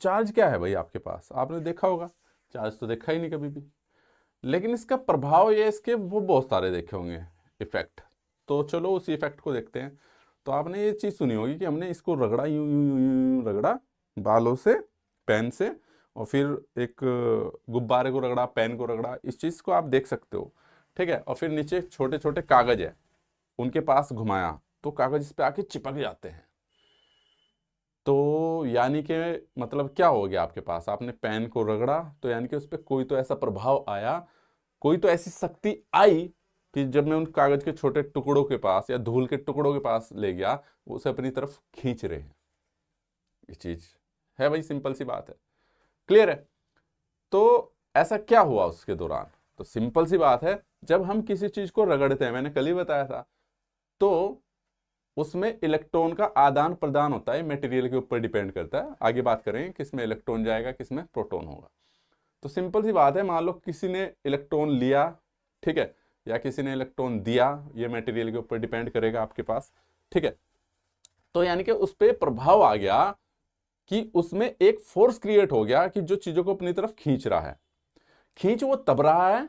Charge क्या है भाई आपके पास, आपने देखा होगा, चार्ज तो देखा ही नहीं कभी भी, लेकिन इसका प्रभाव ये इसके वो बहुत सारे देखे होंगे इफेक्ट। तो चलो उसी इफेक्ट को देखते हैं। तो आपने ये चीज़ सुनी होगी कि हमने इसको रगड़ा, यूं यूं यूं यूं यूं रगड़ा बालों से, पेन से, और फिर एक गुब्बारे को रगड़ा, पेन को रगड़ा, इस चीज़ को आप देख सकते हो। ठीक है, और फिर नीचे छोटे छोटे कागज है, उनके पास घुमाया तो कागज इस पे आके चिपक जाते हैं। तो यानी कि मतलब क्या हो गया आपके पास, आपने पेन को रगड़ा तो यानी कि उस पर कोई तो ऐसा प्रभाव आया, कोई तो ऐसी शक्ति आई कि जब मैं उन कागज के छोटे टुकड़ों के पास या धूल के टुकड़ों के पास ले गया, वो उसे अपनी तरफ खींच रहे हैं। ये चीज है भाई, सिंपल सी बात है, क्लियर है। तो ऐसा क्या हुआ उसके दौरान, तो सिंपल सी बात है, जब हम किसी चीज को रगड़ते हैं, मैंने कल ही बताया था, तो उसमें इलेक्ट्रॉन का आदान प्रदान होता है, मटेरियल के ऊपर डिपेंड करता है, आगे बात करेंगे किसमें इलेक्ट्रॉन जाएगा किसमें प्रोटॉन होगा। तो सिंपल सी बात है, मान लो किसी ने इलेक्ट्रॉन लिया, ठीक है, या किसी ने इलेक्ट्रॉन दिया, ये मटेरियल के ऊपर डिपेंड करेगा आपके पास, ठीक है। तो यानी कि उस पर प्रभाव आ गया कि उसमें एक फोर्स क्रिएट हो गया कि जो चीजों को अपनी तरफ खींच रहा है। खींच वो तब रहा है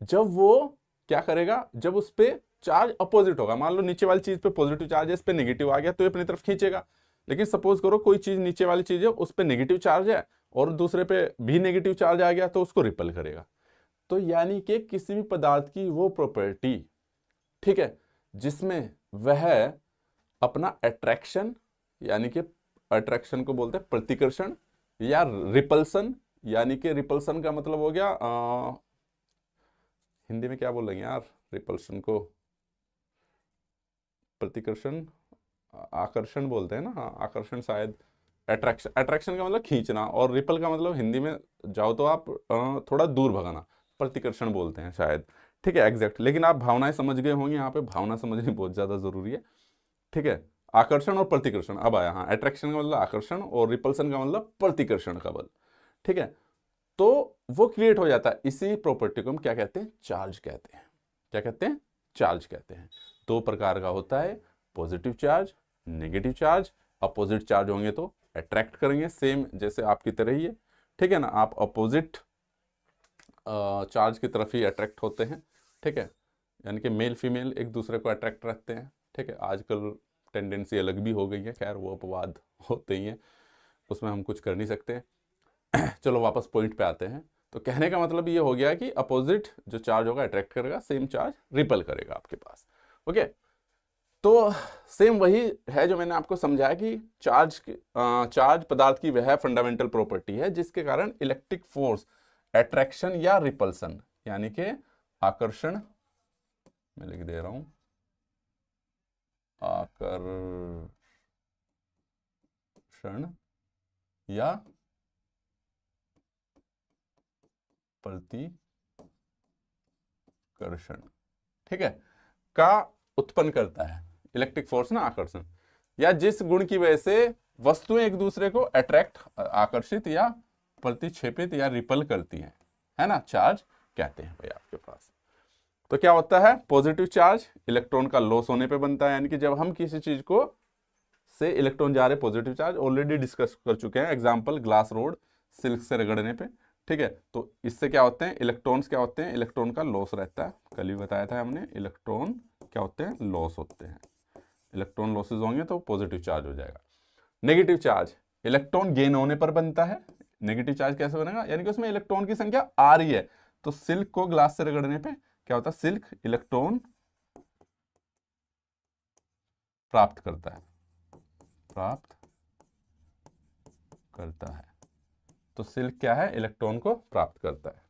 जब वो क्या करेगा, जब उस पर चार्ज अपोजिट होगा। मान लो नीचे वाली चीज पे पॉजिटिव चार्ज है, इस पे नेगेटिव आ गया तो ये अपनी तरफ खींचेगा। लेकिन सपोज करो कोई चीज नीचे वाली चीज है, उस पे नेगेटिव चार्ज है और दूसरे पे भी नेगेटिव चार्ज आ गया तो उसको रिपल करेगा। तो यानी कि किसी भी पदार्थ की वो प्रॉपर्टी, ठीक है, जिसमें वह अपना अट्रैक्शन, यानी कि अट्रैक्शन को बोलते हैं प्रतिकर्षण, या रिपल्सन, यानी कि रिपल्सन का मतलब हो गया हिंदी में क्या बोलेंगे यार रिपल्शन को, प्रतिकर्षण, आकर्षण बोलते हैं ना, हाँ आकर्षण शायद। अट्रैक्शन, अट्रैक्शन का मतलब खींचना, और रिपल का मतलब हिंदी में जाओ तो आप थोड़ा दूर भगाना, प्रतिकर्षण बोलते हैं शायद। ठीक है एग्जैक्ट, लेकिन आप भावनाएं समझ गए होंगे, यहाँ पे भावना समझनी बहुत ज्यादा जरूरी है। ठीक है, आकर्षण और प्रतिकर्षण अब आया, हाँ अट्रैक्शन का मतलब आकर्षण और रिपल्सन का मतलब प्रतिकर्षण का बल। ठीक है, तो वो क्रिएट हो जाता है, इसी प्रॉपर्टी को हम क्या कहते हैं, चार्ज कहते हैं। क्या कहते हैं, चार्ज कहते हैं। दो प्रकार का होता है, positive charge, negative charge. Opposite charge होंगे तो अट्रैक्ट करेंगे, सेम जैसे आपकी तरह ही है। ठीक है ना, आप अपोजिट चार्ज की तरफ ही अट्रैक्ट होते हैं। ठीक है, यानी कि मेल फीमेल एक दूसरे को अट्रैक्ट रखते हैं। ठीक है, आजकल टेंडेंसी अलग भी हो गई है, खैर वो अपवाद होते ही हैं, उसमें हम कुछ कर नहीं सकते। चलो वापस पॉइंट पे आते हैं। तो कहने का मतलब ये हो गया कि अपोजिट जो चार्ज होगा अट्रैक्ट करेगा, सेम चार्ज रिपल करेगा आपके पास। ओके, तो सेम वही है जो मैंने आपको समझाया कि चार्ज पदार्थ की वह फंडामेंटल प्रॉपर्टी है जिसके कारण इलेक्ट्रिक फोर्स अट्रैक्शन या रिपल्सन, यानी कि आकर्षण, मैं लिख दे रहा हूं आकर्षण या प्रतिकर्षण, ठीक है, का उत्पन्न करता है। इलेक्ट्रिक फोर्स ना आकर्षण, या जिस गुण की वजह से वस्तुएं एक दूसरे को अट्रैक्ट, आकर्षित या प्रतिक्षेपित या रिपल करती हैं, है ना, चार्ज कहते हैं भाई आपके पास। तो क्या होता है, पॉजिटिव चार्ज इलेक्ट्रॉन का लॉस होने पे बनता है, यानी कि जब हम किसी चीज को से इलेक्ट्रॉन जा रहे, पॉजिटिव चार्ज ऑलरेडी डिस्कस कर चुके हैं, एग्जांपल ग्लास रोड सिल्क से रगड़ने पे। ठीक है, तो इससे क्या होते हैं, इलेक्ट्रॉन्स क्या होते हैं, इलेक्ट्रॉन का लॉस रहता है, कल भी बताया था हमने, इलेक्ट्रॉन क्या होते हैं, लॉस होते हैं। इलेक्ट्रॉन लॉसेज होंगे तो पॉजिटिव चार्ज हो जाएगा। नेगेटिव चार्ज इलेक्ट्रॉन गेन होने पर बनता है। नेगेटिव चार्ज कैसे बनेगा, यानी कि उसमें इलेक्ट्रॉन की संख्या आ रही है, तो सिल्क को ग्लास से रगड़ने पे क्या होता है, सिल्क इलेक्ट्रॉन प्राप्त करता है, प्राप्त करता है। तो सिल्क क्या है, इलेक्ट्रॉन को प्राप्त करता है,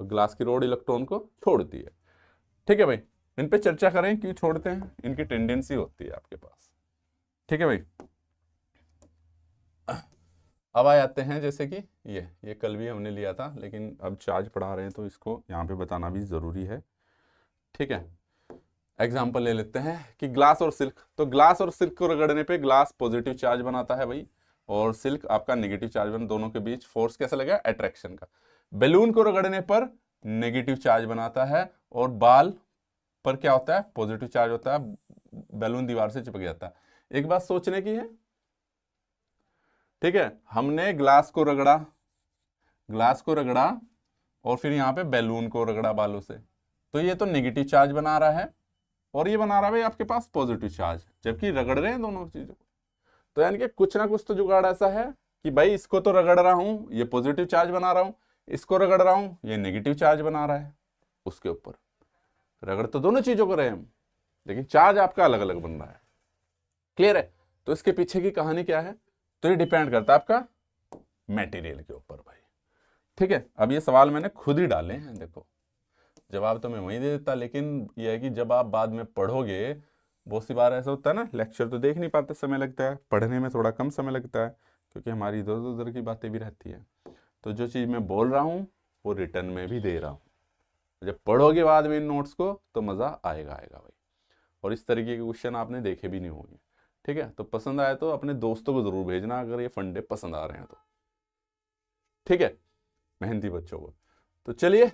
तो ग्लास की रोड इलेक्ट्रॉन को छोड़ती है। ठीक है भाई, इन पे चर्चा करें क्यों छोड़ते हैं, इनकी टेंडेंसी होती है आपके पास। ठीक है भाई, अब आ जाते हैं जैसे कि ये कल भी हमने लिया था, लेकिन अब चार्ज पढ़ा रहे हैं तो इसको यहाँ पे बताना भी जरूरी है। ठीक है, एग्जाम्पल ले लेते हैं कि ग्लास और सिल्क, तो ग्लास और सिल्क को रगड़ने पे ग्लास पॉजिटिव चार्ज बनाता है भाई, और सिल्क आपका नेगेटिव चार्ज बना, दोनों के बीच फोर्स कैसा लगेगा, अट्रैक्शन का। बैलून को रगड़ने पर नेगेटिव चार्ज बनाता है, और बाल पर क्या होता है, पॉजिटिव चार्ज होता है, बैलून दीवार से चिपक जाता है। एक बात सोचने की है, ठीक है, हमने ग्लास को रगड़ा और फिर यहाँ पे बैलून को रगड़ा बालों से, तो ये तो नेगेटिव चार्ज बना रहा है और ये बना रहा है भाई आपके पास पॉजिटिव चार्ज, जबकि रगड़ रहे हैं दोनों चीजों को। तो यानी कि कुछ ना कुछ तो जुगाड़ ऐसा है कि भाई इसको तो रगड़ रहा हूं, ये पॉजिटिव चार्ज बना रहा हूं, इसको रगड़ रहा हूं, ये नेगेटिव चार्ज बना रहा है। उसके ऊपर रगड़ तो दोनों चीजों को रहे हम, लेकिन चार्ज आपका अलग अलग बन रहा है। क्लियर है? तो इसके पीछे की कहानी क्या है? तो ये डिपेंड करता है आपका मटेरियल के ऊपर भाई। ठीक है, अब ये सवाल मैंने खुद ही डाले हैं, देखो जवाब तो मैं वही दे देता, लेकिन ये है कि जब आप बाद में पढ़ोगे, बहुत सी बार ऐसा होता है ना, लेक्चर तो देख नहीं पाते, समय लगता है, पढ़ने में थोड़ा कम समय लगता है क्योंकि हमारी इधर उधर की बातें भी रहती है। तो जो चीज़ मैं बोल रहा हूँ वो रिटर्न में भी दे रहा हूँ, जब पढ़ोगे बाद में इन नोट्स को तो मज़ा आएगा भाई। और इस तरीके के क्वेश्चन आपने देखे भी नहीं होंगे। ठीक है, तो पसंद आए तो अपने दोस्तों को ज़रूर भेजना अगर ये फंडे पसंद आ रहे हैं तो। ठीक है, मेहनती बच्चों को। तो चलिए,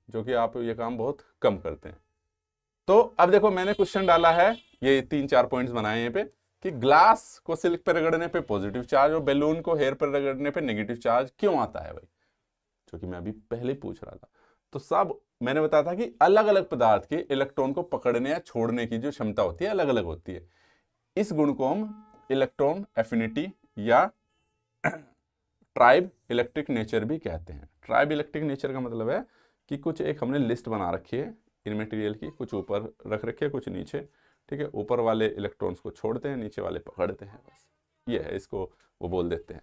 जो कि आप ये काम बहुत कम करते हैं। तो अब देखो मैंने क्वेश्चन डाला है, ये 3-4 पॉइंट्स बनाए हैं पे कि ग्लास को सिल्क पर रगड़ने पे पॉजिटिव चार्ज और बैलून को हेयर पर रगड़ने पे नेगेटिव चार्ज क्यों आता है भाई, जो कि मैं अभी पहले पूछ रहा था। तो सब मैंने बताया था कि अलग अलग पदार्थ के इलेक्ट्रॉन को पकड़ने या छोड़ने की जो क्षमता होती है अलग अलग होती है। इस गुण को हम इलेक्ट्रॉन एफिनिटी या ट्राइब इलेक्ट्रिक नेचर भी कहते हैं। ट्राइब इलेक्ट्रिक नेचर का मतलब है कि कुछ एक हमने लिस्ट बना रखी है इन मटेरियल की, कुछ ऊपर रख रखे कुछ नीचे। ठीक है, ऊपर वाले इलेक्ट्रॉन्स को छोड़ते हैं, नीचे वाले पकड़ते हैं, बस ये है, इसको वो बोल देते हैं।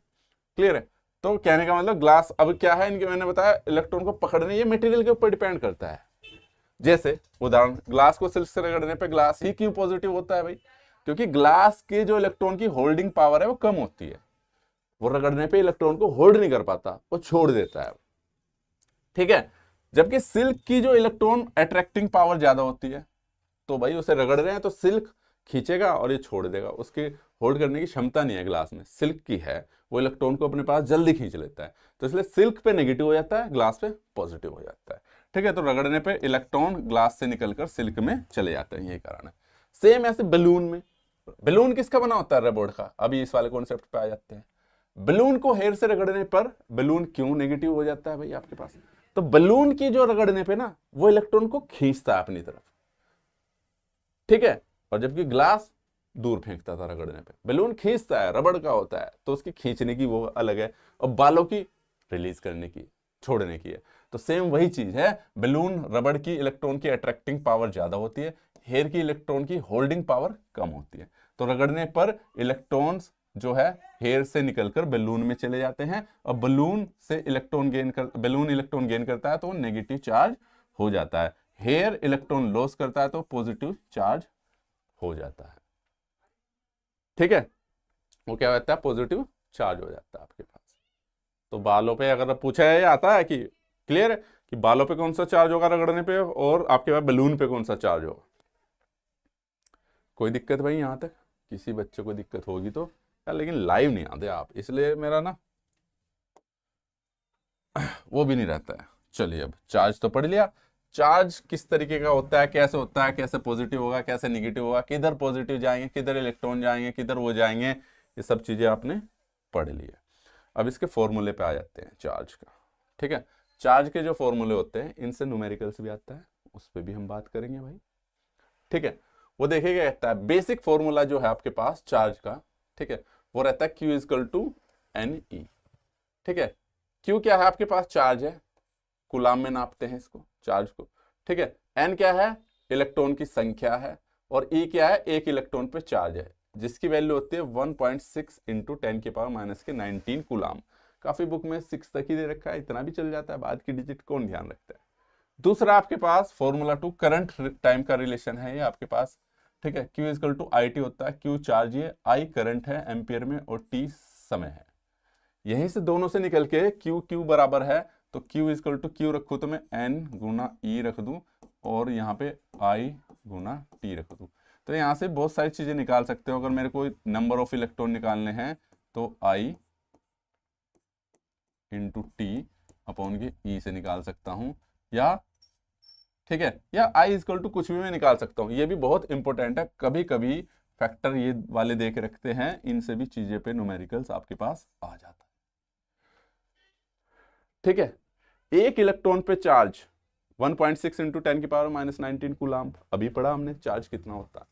क्लियर है? तो कहने का मतलब ग्लास अब क्या है इनके, मैंने बताया इलेक्ट्रॉन को पकड़ने, ये मटेरियल के ऊपर डिपेंड करता है। जैसे उदाहरण, ग्लास को सिल्क से रगड़ने पे ग्लास ही क्यों पॉजिटिव होता है भाई? क्योंकि ग्लास के जो इलेक्ट्रॉन की होल्डिंग पावर है वो कम होती है, वो रगड़ने पे इलेक्ट्रॉन को होल्ड नहीं कर पाता, वो छोड़ देता है। ठीक है, जबकि सिल्क की जो इलेक्ट्रॉन अट्रैक्टिंग पावर ज्यादा होती है, तो भाई उसे रगड़ रहे हैं तो सिल्क खींचेगा और ये छोड़ देगा, उसके होल्ड करने की क्षमता नहीं है ग्लास में, सिल्क की है, वो इलेक्ट्रॉन को अपने पास जल्दी खींच लेता है। तो इसलिए सिल्क पे नेगेटिव हो जाता है, ग्लास पे पॉजिटिव हो जाता है। ठीक है, तो रगड़ने पे इलेक्ट्रॉन ग्लास से निकलकर सिल्क में चले जाते हैं, यही कारण है। सेम ऐसे बैलून में, बैलून किसका बना होता है? रबड़ का। अभी इस वाले कॉन्सेप्ट पे आ जाते हैं। बैलून को हेयर से रगड़ने पर बैलून क्यों नेगेटिव हो जाता है भाई आपके पास? तो बैलून की जो रगड़ने पे ना वो इलेक्ट्रॉन को खींचता है अपनी तरफ। ठीक है, और जबकि ग्लास दूर फेंकता था रगड़ने पे, बैलून खींचता है, रबड़ का होता है, तो उसकी खींचने की वो अलग है, और बालों की रिलीज करने की, छोड़ने की है। तो सेम वही चीज है, बैलून रबड़ की इलेक्ट्रॉन की अट्रैक्टिंग पावर ज्यादा होती है, हेयर की इलेक्ट्रॉन की होल्डिंग पावर कम होती है। तो रगड़ने पर इलेक्ट्रॉन्स जो है हेयर से निकलकर बैलून में चले जाते हैं, और बैलून इलेक्ट्रॉन गेन करता है तो वो नेगेटिव चार्ज हो जाता है, हेयर इलेक्ट्रॉन लॉस करता है तो पॉजिटिव चार्ज हो जाता है। ठीक है, वो क्या होता है? पॉजिटिव चार्ज हो जाता है आपके पास। तो बालों पे अगर पूछा है, आता है कि क्लियर है कि बालों पे कौन सा चार्ज होगा रगड़ने पे, और आपके पास बैलून पे कौन सा चार्ज होगा? कोई दिक्कत भाई यहां तक? किसी बच्चे को दिक्कत होगी तो यार, लेकिन लाइव नहीं आते आप, इसलिए मेरा ना वो भी नहीं रहता है। चलिए, अब चार्ज तो पढ़ लिया, चार्ज किस तरीके का होता है, कैसे होता है, कैसे पॉजिटिव होगा, कैसे निगेटिव होगा, किधर पॉजिटिव जाएंगे, किधर इलेक्ट्रॉन जाएंगे, किधर वो जाएंगे, ये सब चीजें आपने पढ़ लिया। अब इसके फॉर्मूले पे आ जाते हैं चार्ज का। ठीक है, चार्ज के जो फॉर्मूले होते हैं इनसे न्यूमेरिकल्स भी आता है, उस पर भी हम बात करेंगे भाई। ठीक है, वो देखिए क्या कहता है, बेसिक फॉर्मूला जो है आपके पास चार्ज का, ठीक है, वो रहता है Q इक्वल टू NE। ठीक है, Q क्या है आपके पास? चार्ज है, कूलाम में नापते हैं इसको चार्ज को। ठीक है, N क्या है? इलेक्ट्रॉन की संख्या है, और E क्या है? एक इलेक्ट्रॉन पे चार्ज है, जिसकी वैल्यू होती है 1.6 इंटू 10⁻⁻⁻⁰ कूलाम। काफी बुक में 6 तक ही दे रखा है, इतना भी चल जाता है, बाद की डिजिट कौन ध्यान रखता है। दूसरा आपके पास फॉर्मूला 2 करंट टाइम का रिलेशन है ये आपके पास। ठीक है, Q इक्वल टू IT होता है, Q चार्ज है, I करंट है एम्पियर में, और T समय है। यहीं से दोनों से निकल के Q बराबर है, तो Q इक्वल टू Q रखूँ तो मैं N गुना E रख दूं, और यहाँ पे I गुना T रख दूं। तो यहाँ से बहुत सारी चीजें निकाल सकते हो। अगर मेरे को नंबर ऑफ इलेक्ट्रॉन निकालने हैं तो I इंटू T अपॉन के E से निकाल सकता हूँ, या ठीक है, या I इक्वल टू कुछ भी मैं निकाल सकता हूँ। ये भी बहुत इंपॉर्टेंट है, कभी कभी फैक्टर ये वाले दे के रखते हैं, इनसे भी चीजें पे न्यूमेरिकल्स आपके पास आ जाता है। ठीक है, एक इलेक्ट्रॉन पे चार्ज 1.6 इंटू 10⁻⁻19 कूलाम। अभी पढ़ा हमने चार्ज कितना होता है,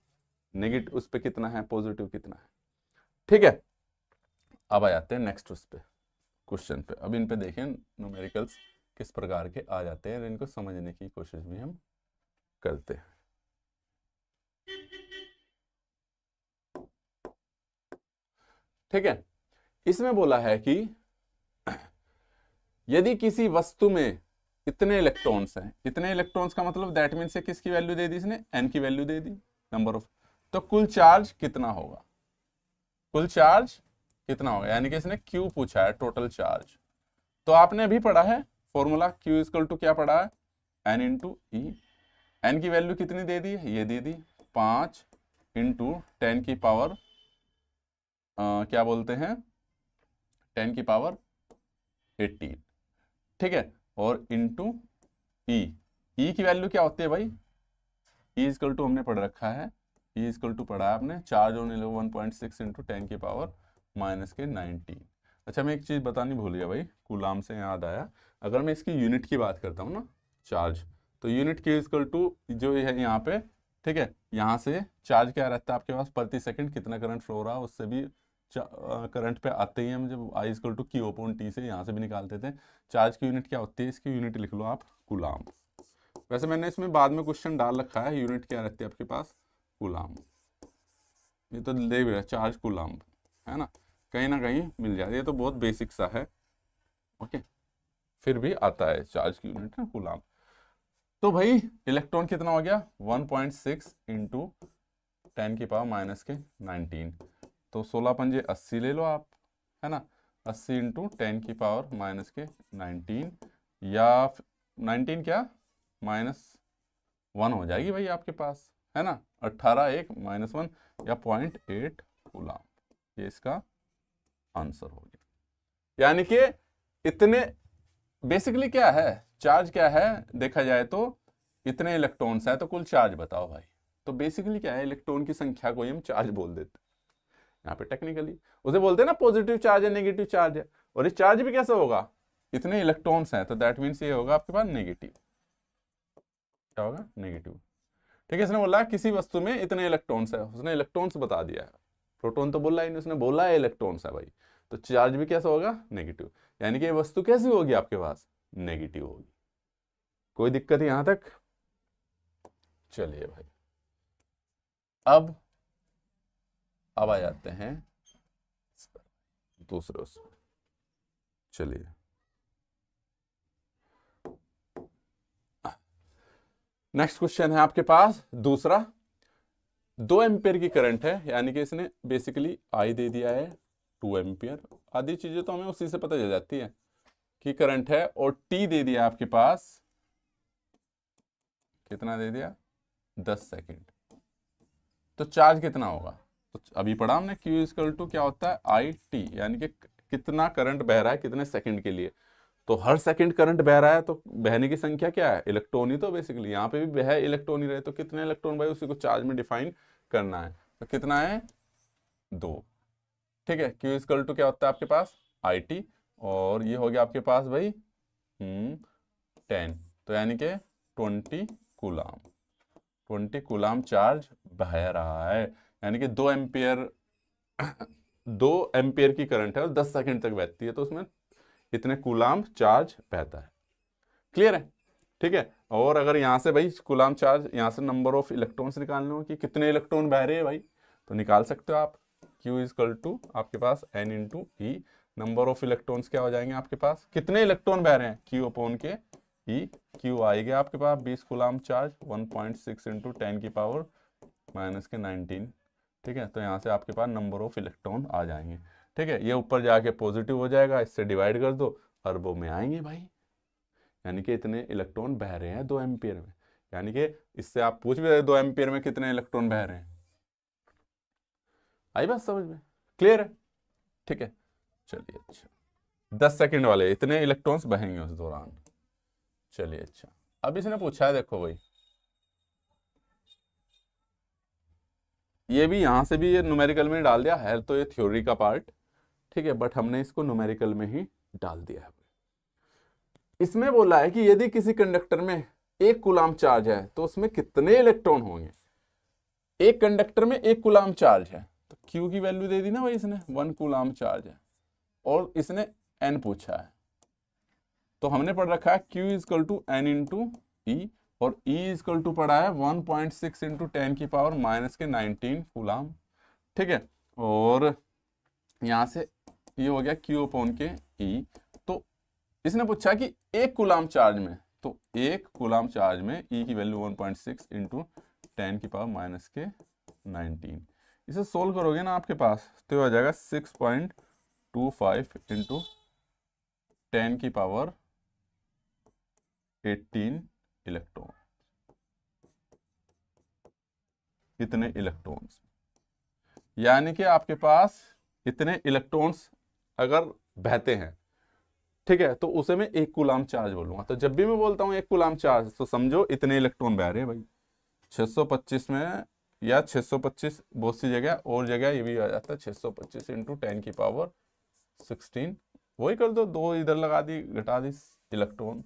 नेगेटिव उस पे कितना है, पॉजिटिव कितना है। ठीक है, अब आ जाते हैं नेक्स्ट उस पे क्वेश्चन पे। अब इन पे देखें न्यूमेरिकल्स किस प्रकार के आ जाते हैं, इनको समझने की कोशिश भी हम करते हैं। ठीक है, इसमें बोला है कि यदि किसी वस्तु में इतने इलेक्ट्रॉन्स हैं, इतने इलेक्ट्रॉन्स का मतलब दैट मीन से किसकी वैल्यू दे दी इसने, एन की value they the, number of, तो कुल चार्ज कितना होगा, कुल चार्ज कितना होगा, यानी कि इसने क्यू पूछा है, टोटल चार्ज। तो आपने अभी पढ़ा है फॉर्मूला, क्यू इक्वल टू क्या पढ़ा है, एन इंटू ई। एन की वैल्यू कितनी दे दी है, ये दे दी 5 इंटू 10 की पावर क्या बोलते हैं 10 की पावर 18। ठीक है, और इंटू ई, ई की वैल्यू क्या होती है भाई, ई इक्वल टू हमने पढ़ रखा है, ई इक्वल टू पढ़ा है आपने, चार्ज ऑन 1.6 इंटू 10 की पावर -19। अच्छा, मैं एक चीज बतानी भूल गया भाई, कूलाम से याद आया, अगर मैं इसकी यूनिट की बात करता हूँ ना चार्ज, तो यूनिट की इक्वल टू जो है यहाँ पे, ठीक है, यहाँ से चार्ज क्या रहता है आपके पास, प्रति सेकंड कितना करंट फ्लो रहा है, उससे भी करंट पे आते ही हम जब I equal to Q upon T से यहाँ से भी निकालते थे। चार्ज की यूनिट क्या होती है, इसकी यूनिट लिख लो आप कूलाम। वैसे मैंने इसमें बाद में क्वेश्चन डाल रखा है, यूनिट क्या रहती है आपके पास, कूलाम। ये तो ले भी रहा चार्ज कूलाम है ना, कहीं ना कहीं मिल जाए, ये तो बहुत बेसिक सा है। ओके, फिर भी आता है चार्ज की यूनिट ना कूलाम। तो भाई इलेक्ट्रॉन कितना हो गया, 1.6 इंटू 10 की पावर -19, तो 16 पंजे 80 ले लो आप, है ना, 80 इंटू 10 की पावर -19, या 19 क्या -1 हो जाएगी भाई आपके पास, है ना, 18 1 -1 या 0.8 कूलाम, ये इसका आंसर हो गया। यानी कि इतने बेसिकली क्या है, चार्ज क्या है देखा जाए तो इतने इलेक्ट्रॉन्स है, तो कुल चार्ज बताओ भाई। तो बेसिकली क्या है, इलेक्ट्रॉन की संख्या को ही हम चार्ज बोल देते हैं, यहाँ पे टेक्निकली उसे बोलते हैं ना पॉजिटिव चार्ज है, नेगेटिव चार्ज है, और ये चार्ज भी कैसा होगा, इतने इलेक्ट्रॉन्स हैं, तो दैट मीन्स ये होगा आपके पास नेगेटिव, क्या होगा, नेगेटिव। ठीक है, इसने बोला किसी वस्तु में इतने इलेक्ट्रॉन्स है, उसने इलेक्ट्रॉन्स बता दिया है, प्रोटॉन तो बोला ही नहीं, उसने बोला है इलेक्ट्रॉन्स है भाई, तो चार्ज भी कैसा होगा, नेगेटिव। यानी कि ये वस्तु कैसी होगी आपके पास, नेगेटिव होगी। कोई दिक्कत यहां तक, चलिए भाई अब आ जाते हैं दूसरे उसमें। चलिए नेक्स्ट क्वेश्चन है आपके पास दूसरा, 2 एम्पियर की करंट है, यानी कि इसने बेसिकली आई दे दिया है 2 एम्पियर, आदि चीजें तो हमें उसी से पता चल जाती है कि करंट है, और टी दे दिया आपके पास, कितना दे दिया 10 सेकेंड, तो चार्ज कितना होगा, तो अभी पढ़ा हमने Q इक्वल टू क्या होता है आई टी, यानी कि कितना करंट बह रहा है कितने सेकंड के लिए, तो हर सेकंड करंट बह रहा है, तो बहने की संख्या क्या है, इलेक्ट्रॉन ही, तो बेसिकली यहाँ पे भी बह इलेक्ट्रॉन ही रहे, तो कितने इलेक्ट्रॉन भाई उसी को चार्ज में डिफाइन करना है, तो कितना है 2। ठीक है, Q इक्वल टू क्या होता है आपके पास आई टी, और ये हो गया आपके पास भाई 10, तो यानी कि 20 कूलाम, 20 कूलाम चार्ज बह रहा है, यानी कि 2 एम्पियर 2 एम्पियर की करंट है और 10 सेकंड तक बहती है, तो उसमें इतने कूलाम चार्ज बहता है। क्लियर है, ठीक है। और अगर यहाँ से भाई कूलाम चार्ज, यहाँ से नंबर ऑफ इलेक्ट्रॉन्स निकालने हो कि कितने इलेक्ट्रॉन बह रहे हैं भाई, तो निकाल सकते हो आप, Q इक्वल टू आपके पास N into E, number of electrons क्या हो जाएंगे आपके पास, कितने इलेक्ट्रॉन बह रहे हैं Q अपॉन के ई, Q आएगा आपके पास 20 कूलाम चार्ज 1.6 इंटू 10 की पावर -19। ठीक है, तो यहाँ से आपके पास नंबर ऑफ इलेक्ट्रॉन आ जाएंगे। ठीक है, ये ऊपर जाके पॉजिटिव हो जाएगा, इससे डिवाइड कर दो, अरबों में आएंगे भाई, यानी कि इतने इलेक्ट्रॉन बह रहे हैं 2 एम्पियर में, यानी कि इससे आप पूछ भी रहे 2 एम्पियर में कितने इलेक्ट्रॉन बह रहे हैं, आई बात समझ में, क्लियर है। ठीक है, चलिए अच्छा 10 सेकंड वाले इतने इलेक्ट्रॉन्स बहेंगे उस दौरान। चलिए अच्छा, अब इसने पूछा है देखो भाई ये भी यहाँ से भी ये न्यूमेरिकल में डाल दिया है, तो ये थ्योरी का पार्ट, ठीक है, बट हमने इसको न्यूमेरिकल में ही डाल दिया है। इसमें बोला है कि यदि किसी कंडक्टर में 1 कूलाम चार्ज है तो उसमें कितने इलेक्ट्रॉन होंगे। एक कंडक्टर में 1 कूलाम चार्ज है तो Q की वैल्यू दे दी ना भाई इसने, 1 कूलाम चार्ज है और इसने N पूछा है, तो हमने पढ़ रखा है Q equal to N into E, और E इजकल टू पढ़ा है 1.6 इंटू 10 की पावर माइनस के 19 कूलाम, ठीक है। और यहां से ये हो गया Q अपॉन के E। तो इसने पूछा कि 1 कूलाम चार्ज में, तो 1 कूलाम चार्ज में E की वैल्यू 1.6 इंटू 10 की पावर माइनस के 19। इसे सोल्व करोगे ना आपके पास तो हो जाएगा 6.25 इंटू 10 की पावर 18 इलेक्ट्रॉन, इतने इलेक्ट्रॉन्स, यानी कि आपके पास इतने इलेक्ट्रॉन्स अगर बहते हैं, ठीक है, तो उसे मैं 1 कूलाम चार्ज बोलूंगा। तो जब भी मैं बोलता हूं 1 कूलाम चार्ज तो समझो इतने इलेक्ट्रॉन बह रहे हैं भाई। 625 में या 625 बहुत सी जगह और जगह ये भी आ जाता है 625 इंटू 10 की पावर 16, वही कर दो, 2 इधर लगा दी घटा दी इलेक्ट्रॉन।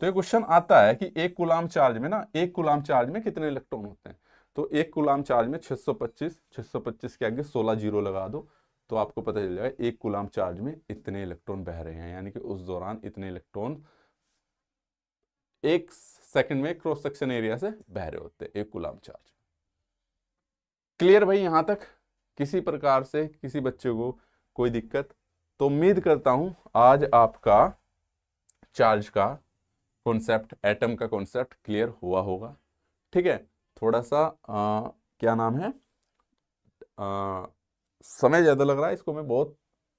तो ये क्वेश्चन आता है कि 1 कूलाम चार्ज में ना, 1 कूलाम चार्ज में कितने इलेक्ट्रॉन होते हैं। तो 1 कूलाम चार्ज में 625 के आगे 16 जीरो लगा दो तो आपको पता चल जाएगा 1 कूलाम चार्ज में इतने इलेक्ट्रॉन बह रहे हैं, यानी कि उस दौरान इतने इलेक्ट्रॉन 1 सेकंड में क्रॉस सेक्शन एरिया से बह रहे होते हैं 1 कूलाम चार्ज। क्लियर भाई यहां तक? किसी प्रकार से किसी बच्चे को कोई दिक्कत? तो उम्मीद करता हूं आज आपका चार्ज का कॉन्सेप्ट, एटम का कॉन्सेप्ट क्लियर हुआ होगा, ठीक है। थोड़ा सा क्या नाम है, समय ज़्यादा लग रहा है, इसको मैं बहुत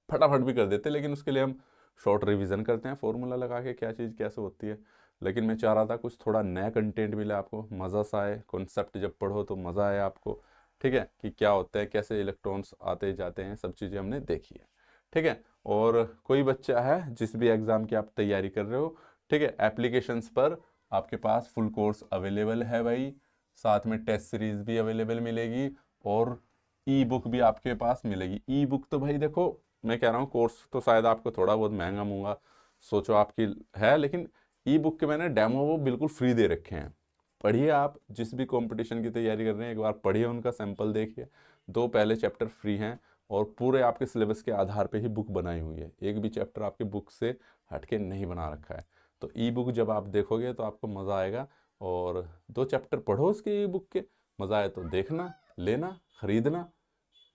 फटाफट भी कर देते, लेकिन उसके लिए हम शॉर्ट रिवीजन करते हैं फॉर्मूला लगा के क्या चीज़ कैसे होती है। लेकिन मैं चाह रहा था कुछ थोड़ा नया कंटेंट मिले आपको, मज़ा सा आए, कॉन्सेप्ट जब पढ़ो तो मज़ा आए आपको, ठीक है, कि क्या होता है, कैसे इलेक्ट्रॉन्स आते जाते हैं, सब चीज़ें हमने देखी है, ठीक है। और कोई बच्चा है जिस भी एग्ज़ाम की आप तैयारी कर रहे हो, ठीक है, एप्लीकेशंस पर आपके पास फुल कोर्स अवेलेबल है भाई, साथ में टेस्ट सीरीज भी अवेलेबल मिलेगी और ई बुक भी आपके पास मिलेगी। ई बुक तो भाई देखो मैं कह रहा हूँ, कोर्स तो शायद आपको थोड़ा बहुत महंगा मूंगा सोचो आपकी है, लेकिन ई बुक के मैंने डेमो वो बिल्कुल फ्री दे रखे हैं। पढ़िए, आप जिस भी कंपटीशन की तैयारी कर रहे हैं एक बार पढ़िए, उनका सैंपल देखिए, 2 पहले चैप्टर फ्री हैं और पूरे आपके सिलेबस के आधार पे ही बुक बनाई हुई है, एक भी चैप्टर आपके बुक से हटके नहीं बना रखा है। तो ई बुक जब आप देखोगे तो आपको मज़ा आएगा, और 2 चैप्टर पढ़ो उसके ई बुक के, मज़ा आए तो देखना, लेना, खरीदना,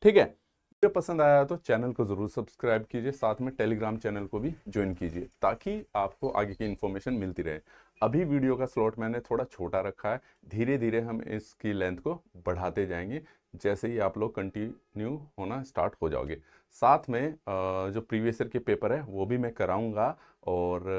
ठीक है। वीडियो पसंद आया तो चैनल को ज़रूर सब्सक्राइब कीजिए, साथ में टेलीग्राम चैनल को भी ज्वाइन कीजिए ताकि आपको आगे की इन्फॉर्मेशन मिलती रहे। अभी वीडियो का स्लॉट मैंने थोड़ा छोटा रखा है, धीरे धीरे हम इसकी लेंथ को बढ़ाते जाएंगे जैसे ही आप लोग कंटिन्यू होना स्टार्ट हो जाओगे। साथ में जो प्रीवियस ईयर के पेपर है वो भी मैं कराऊंगा और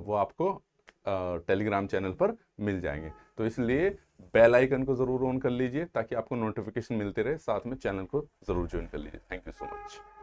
वो आपको टेलीग्राम चैनल पर मिल जाएंगे। तो इसलिए बेल आइकन को ज़रूर ऑन कर लीजिए ताकि आपको नोटिफिकेशन मिलते रहे, साथ में चैनल को ज़रूर ज्वाइन कर लीजिए। Thank you so much.